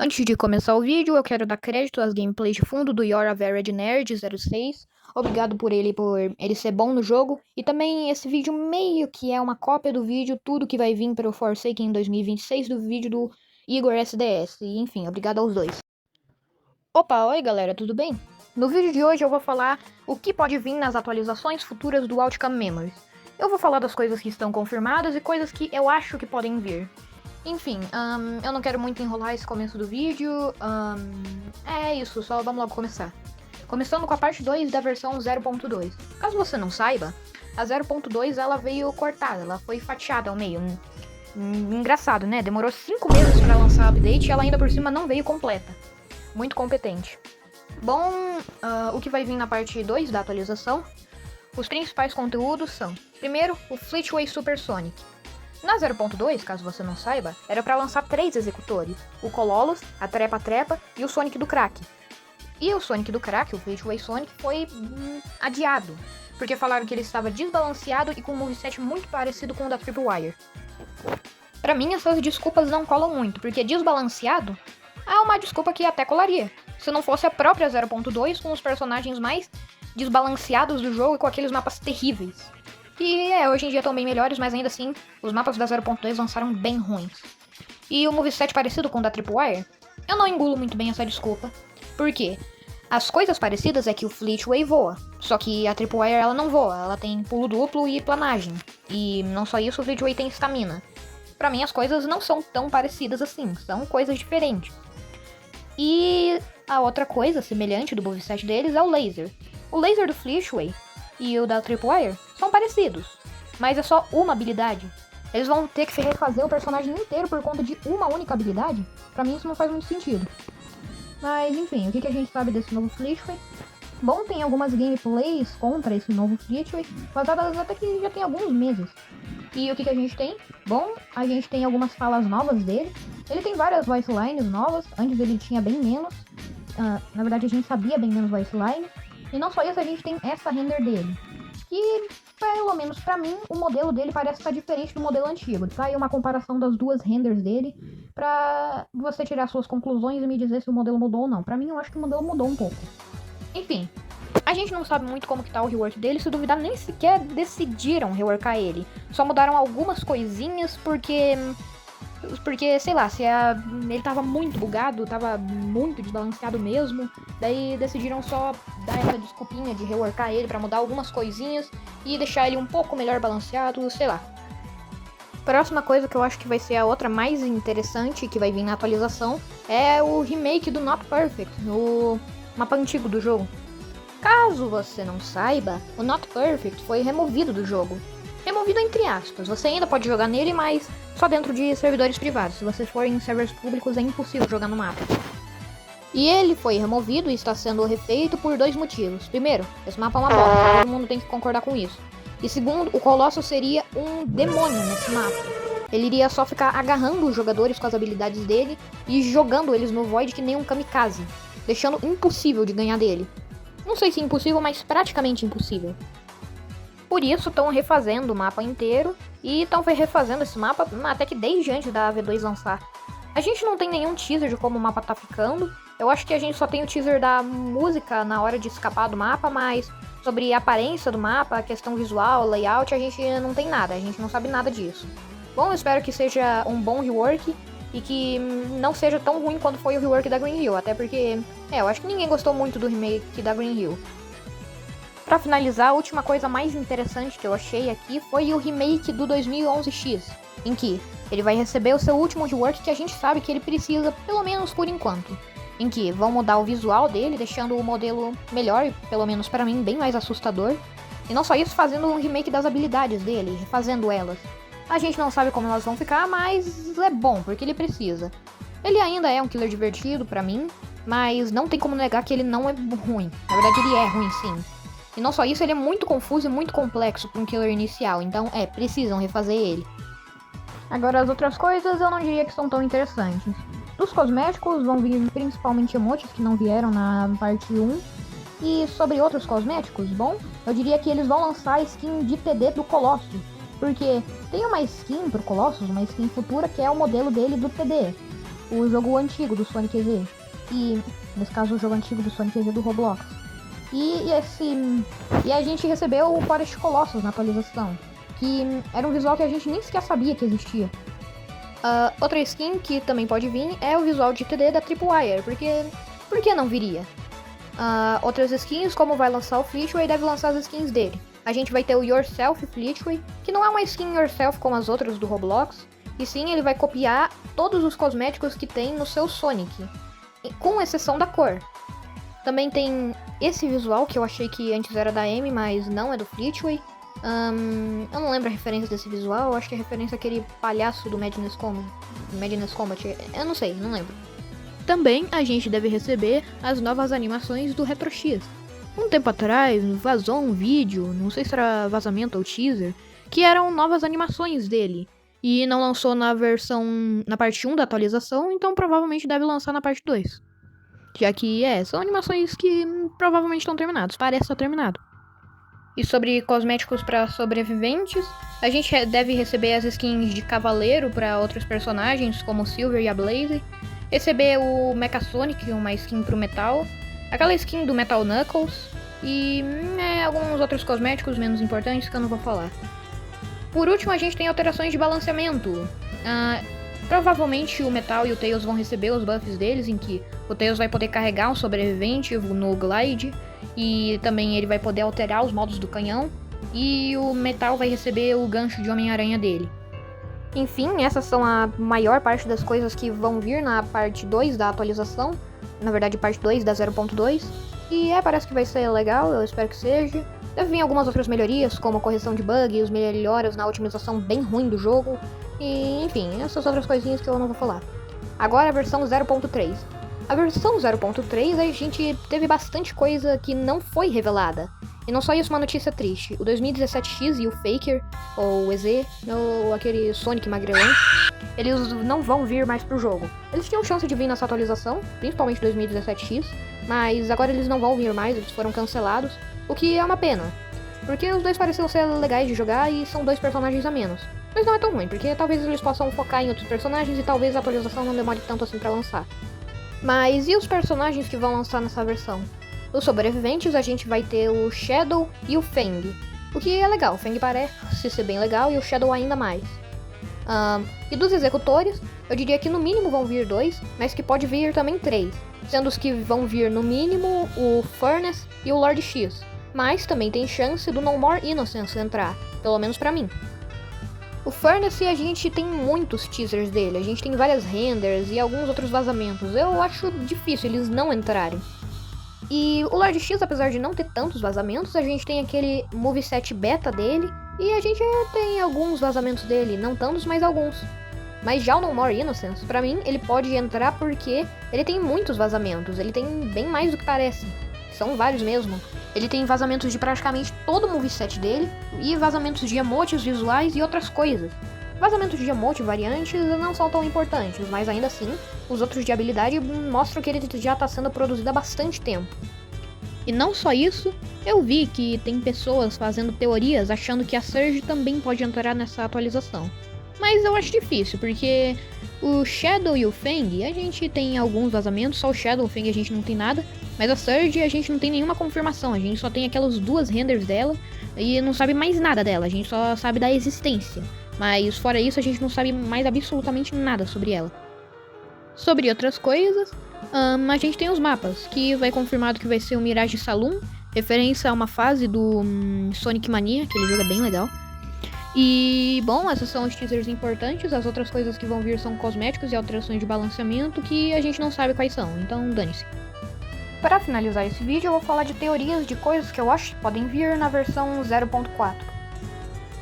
Antes de começar o vídeo, eu quero dar crédito às gameplays de fundo do You're a Very Nerd 06. Obrigado por ele ser bom no jogo. E também esse vídeo meio que é uma cópia do vídeo Tudo que vai vir para o Forsaken em 2026 do vídeo do Igor SDS. E, enfim, obrigado aos dois. Opa, oi galera, tudo bem? No vídeo de hoje eu vou falar o que pode vir nas atualizações futuras do Outcome Memories. Eu vou falar das coisas que estão confirmadas e coisas que eu acho que podem vir. Enfim, eu não quero muito enrolar esse começo do vídeo, é isso, só vamos logo começar. Começando com a parte 2 da versão 0.2. Caso você não saiba, a 0.2 ela veio cortada, ela foi fatiada ao meio. Engraçado, né? Demorou 5 meses para lançar o update e ela ainda por cima não veio completa. Muito competente. Bom, o que vai vir na parte 2 da atualização? Os principais conteúdos são, primeiro, o Fleetway Supersonic. Na 0.2, caso você não saiba, era para lançar 3 executores, o Colossus, a Trepa-Trepa e o Sonic do Crack. E o Sonic do Crack, o Fleetway Sonic, foi adiado, porque falaram que ele estava desbalanceado e com um moveset muito parecido com o da Tripwire. Pra mim, essas desculpas não colam muito, porque desbalanceado é uma desculpa que até colaria, se não fosse a própria 0.2 com os personagens mais desbalanceados do jogo e com aqueles mapas terríveis. Que hoje em dia estão bem melhores, mas ainda assim, os mapas da 0.2 lançaram bem ruins. E o moveset parecido com o da Tripwire, eu não engulo muito bem essa desculpa. Por quê? As coisas parecidas é que o Fleetway voa, só que a Tripwire ela não voa, ela tem pulo duplo e planagem. E não só isso, o Fleetway tem estamina. Pra mim as coisas não são tão parecidas assim, são coisas diferentes. E a outra coisa semelhante do moveset deles é o laser. O laser do Fleetway e o da Tripwire são parecidos, mas é só uma habilidade. Eles vão ter que refazer o personagem inteiro por conta de uma única habilidade? Pra mim isso não faz muito sentido. Mas enfim, o que a gente sabe desse novo Fleetway? Bom, tem algumas gameplays contra esse novo Fleetway, vazadas até que já tem alguns meses. E o que a gente tem? Bom, a gente tem algumas falas novas dele. Ele tem várias voice lines novas, antes ele tinha bem menos. Na verdade a gente sabia bem menos voice lines. E não só isso, a gente tem essa render dele. Que, pelo menos pra mim, o modelo dele parece estar diferente do modelo antigo. Tá aí uma comparação das duas renders dele pra você tirar suas conclusões e me dizer se o modelo mudou ou não. Pra mim, eu acho que o modelo mudou um pouco. Enfim, a gente não sabe muito como que tá o rework dele. Se duvidar, nem sequer decidiram reworkar ele. Só mudaram algumas coisinhas porque, sei lá, ele tava muito bugado, tava muito desbalanceado mesmo. Daí decidiram só dar essa desculpinha de reworkar ele pra mudar algumas coisinhas e deixar ele um pouco melhor balanceado, sei lá. Próxima coisa que eu acho que vai ser a outra mais interessante que vai vir na atualização é o remake do Not Perfect, no mapa antigo do jogo. Caso você não saiba, o Not Perfect foi removido do jogo. Removido entre aspas, você ainda pode jogar nele, mas só dentro de servidores privados. Se você for em servers públicos é impossível jogar no mapa. E ele foi removido e está sendo refeito por 2 motivos. Primeiro, esse mapa é uma bosta, todo mundo tem que concordar com isso. E segundo, o Colossus seria um demônio nesse mapa. Ele iria só ficar agarrando os jogadores com as habilidades dele e jogando eles no Void que nem um kamikaze, deixando impossível de ganhar dele. Não sei se impossível, mas praticamente impossível. Por isso estão refazendo o mapa inteiro e estão refazendo esse mapa até que desde antes da V2 lançar. A gente não tem nenhum teaser de como o mapa tá ficando. Eu acho que a gente só tem o teaser da música na hora de escapar do mapa, mas sobre a aparência do mapa, a questão visual, layout, a gente não tem nada, a gente não sabe nada disso. Bom, eu espero que seja um bom rework e que não seja tão ruim quanto foi o rework da Green Hill, até porque, eu acho que ninguém gostou muito do remake da Green Hill. Pra finalizar, a última coisa mais interessante que eu achei aqui foi o remake do 2011X, em que ele vai receber o seu último rework que a gente sabe que ele precisa, pelo menos por enquanto. Em que vão mudar o visual dele, deixando o modelo melhor, pelo menos para mim, bem mais assustador. E não só isso, fazendo um remake das habilidades dele, refazendo elas. A gente não sabe como elas vão ficar, mas é bom, porque ele precisa. Ele ainda é um killer divertido pra mim, mas não tem como negar que ele não é ruim. Na verdade, ele é ruim sim. E não só isso, ele é muito confuso e muito complexo para um killer inicial, então precisam refazer ele. Agora as outras coisas eu não diria que são tão interessantes. Dos cosméticos vão vir principalmente emotes que não vieram na parte 1. E sobre outros cosméticos, bom, eu diria que eles vão lançar a skin de TD do Colossus. Porque tem uma skin pro Colossus, uma skin futura que é o modelo dele do TD. o jogo antigo do Sonic EZ. E, nesse caso, o jogo antigo do Sonic EZ do Roblox. E a gente recebeu o Forest Colossus na atualização, que era um visual que a gente nem sequer sabia que existia. Outra skin que também pode vir é o visual de TD da Tripwire, porque por que não viria? Outras skins, como vai lançar o Fleetway, deve lançar as skins dele. A gente vai ter o Yourself Fleetway, que não é uma skin Yourself como as outras do Roblox, e sim ele vai copiar todos os cosméticos que tem no seu Sonic, com exceção da cor. Também tem esse visual, que eu achei que antes era da Amy, mas não, é do Fleetway. Eu não lembro a referência desse visual, eu acho que a referência é aquele palhaço do Madness Combat. Eu não sei, não lembro. Também a gente deve receber as novas animações do Retro X. Um tempo atrás vazou um vídeo, não sei se era vazamento ou teaser, que eram novas animações dele. E não lançou na parte 1 da atualização, então provavelmente deve lançar na parte 2. Já que, são animações que provavelmente estão terminadas, parece estar terminado. E sobre cosméticos para sobreviventes, a gente deve receber as skins de Cavaleiro para outros personagens, como o Silver e a Blaze. Receber o Mecha Sonic, uma skin pro Metal. Aquela skin do Metal Knuckles. E alguns outros cosméticos menos importantes que eu não vou falar. Por último, a gente tem alterações de balanceamento. Provavelmente o Metal e o Tails vão receber os buffs deles, em que o Tails vai poder carregar um sobrevivente no glide, e também ele vai poder alterar os modos do canhão, e o Metal vai receber o gancho de Homem-Aranha dele. Enfim, essas são a maior parte das coisas que vão vir na parte 2 da atualização, na verdade parte 2 da 0.2, e parece que vai ser legal, eu espero que seja. Deve vir algumas outras melhorias, como a correção de bugs, melhoras na otimização bem ruim do jogo, e enfim, essas outras coisinhas que eu não vou falar. Agora a versão 0.3. A versão 0.3 a gente teve bastante coisa que não foi revelada. E não só isso, uma notícia triste. O 2017X e o Faker, ou o EZ, ou aquele Sonic magrelão, eles não vão vir mais pro jogo. Eles tinham chance de vir nessa atualização, principalmente 2017X, mas agora eles não vão vir mais, eles foram cancelados, o que é uma pena. Porque os dois pareciam ser legais de jogar e são dois personagens a menos. Mas não é tão ruim, porque talvez eles possam focar em outros personagens e talvez a atualização não demore tanto assim pra lançar. Mas e os personagens que vão lançar nessa versão? Dos sobreviventes a gente vai ter o Shadow e o Fang. O que é legal, o Fang parece ser bem legal e o Shadow ainda mais. E dos executores, eu diria que no mínimo vão vir 2, mas que pode vir também 3. Sendo os que vão vir no mínimo o Furnace e o Lord X. Mas também tem chance do No More Innocence entrar, pelo menos pra mim. O Furnace a gente tem muitos teasers dele, a gente tem várias renders e alguns outros vazamentos. Eu acho difícil eles não entrarem. E o Lord X, apesar de não ter tantos vazamentos, a gente tem aquele moveset beta dele e a gente tem alguns vazamentos dele, não tantos, mas alguns. Mas já o No More Innocence, pra mim, ele pode entrar porque ele tem muitos vazamentos, ele tem bem mais do que parece. São vários mesmo. Ele tem vazamentos de praticamente todo o moveset dele e vazamentos de emotes visuais e outras coisas. Vazamentos de emote variantes não são tão importantes, mas ainda assim, os outros de habilidade mostram que ele já está sendo produzido há bastante tempo. E não só isso, eu vi que tem pessoas fazendo teorias achando que a Surge também pode entrar nessa atualização. Mas eu acho difícil, porque o Shadow e o Fang, a gente tem alguns vazamentos, só o Shadow e o Fang a gente não tem nada, mas a Surge a gente não tem nenhuma confirmação, a gente só tem aquelas 2 renders dela e não sabe mais nada dela, a gente só sabe da existência. Mas fora isso, a gente não sabe mais absolutamente nada sobre ela. Sobre outras coisas, a gente tem os mapas, que vai confirmado que vai ser o Mirage Saloon, referência a uma fase do Sonic Mania, aquele jogo é bem legal. E, bom, esses são os teasers importantes, as outras coisas que vão vir são cosméticos e alterações de balanceamento que a gente não sabe quais são, então dane-se. Para finalizar esse vídeo, eu vou falar de teorias de coisas que eu acho que podem vir na versão 0.4.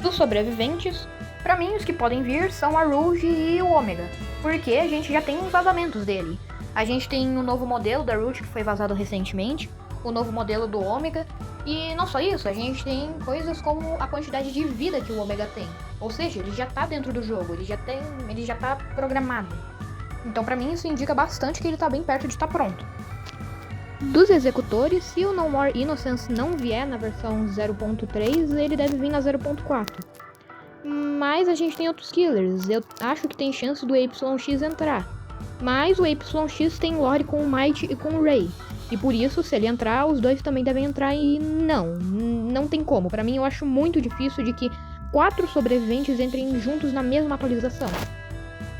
Dos sobreviventes, pra mim os que podem vir são a Rouge e o Omega, porque a gente já tem uns vazamentos dele. A gente tem o novo modelo da Rouge que foi vazado recentemente, o novo modelo do Omega, e não só isso, a gente tem coisas como a quantidade de vida que o Omega tem. Ou seja, ele já tá dentro do jogo, ele já tá programado. Então pra mim isso indica bastante que ele tá bem perto de estar pronto. Dos executores, se o No More Innocence não vier na versão 0.3, ele deve vir na 0.4. Mas a gente tem outros killers, eu acho que tem chance do YX entrar. Mas o YX tem lore com o Might e com o Ray. E por isso, se ele entrar, os dois também devem entrar e não tem como. Pra mim, eu acho muito difícil de que 4 sobreviventes entrem juntos na mesma atualização.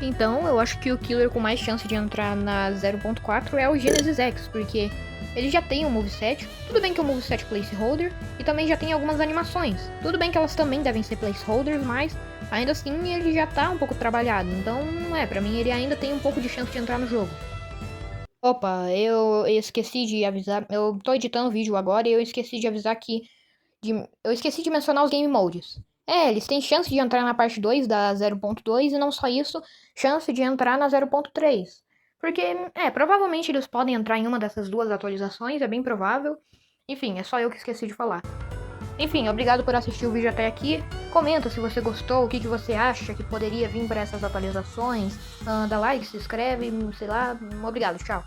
Então, eu acho que o killer com mais chance de entrar na 0.4 é o Genesis X, porque ele já tem um moveset, tudo bem que é um moveset placeholder, e também já tem algumas animações. Tudo bem que elas também devem ser placeholders, mas ainda assim ele já tá um pouco trabalhado, então pra mim ele ainda tem um pouco de chance de entrar no jogo. Opa, eu esqueci de avisar, eu tô editando o vídeo agora e eu esqueci de avisar eu esqueci de mencionar os game modes. Eles têm chance de entrar na parte 2 da 0.2 e não só isso, chance de entrar na 0.3. Porque, provavelmente eles podem entrar em uma dessas duas atualizações, é bem provável. Enfim, é só eu que esqueci de falar. Enfim, obrigado por assistir o vídeo até aqui. Comenta se você gostou, o que você acha que poderia vir para essas atualizações. Dá like, se inscreve, sei lá. Obrigado, tchau.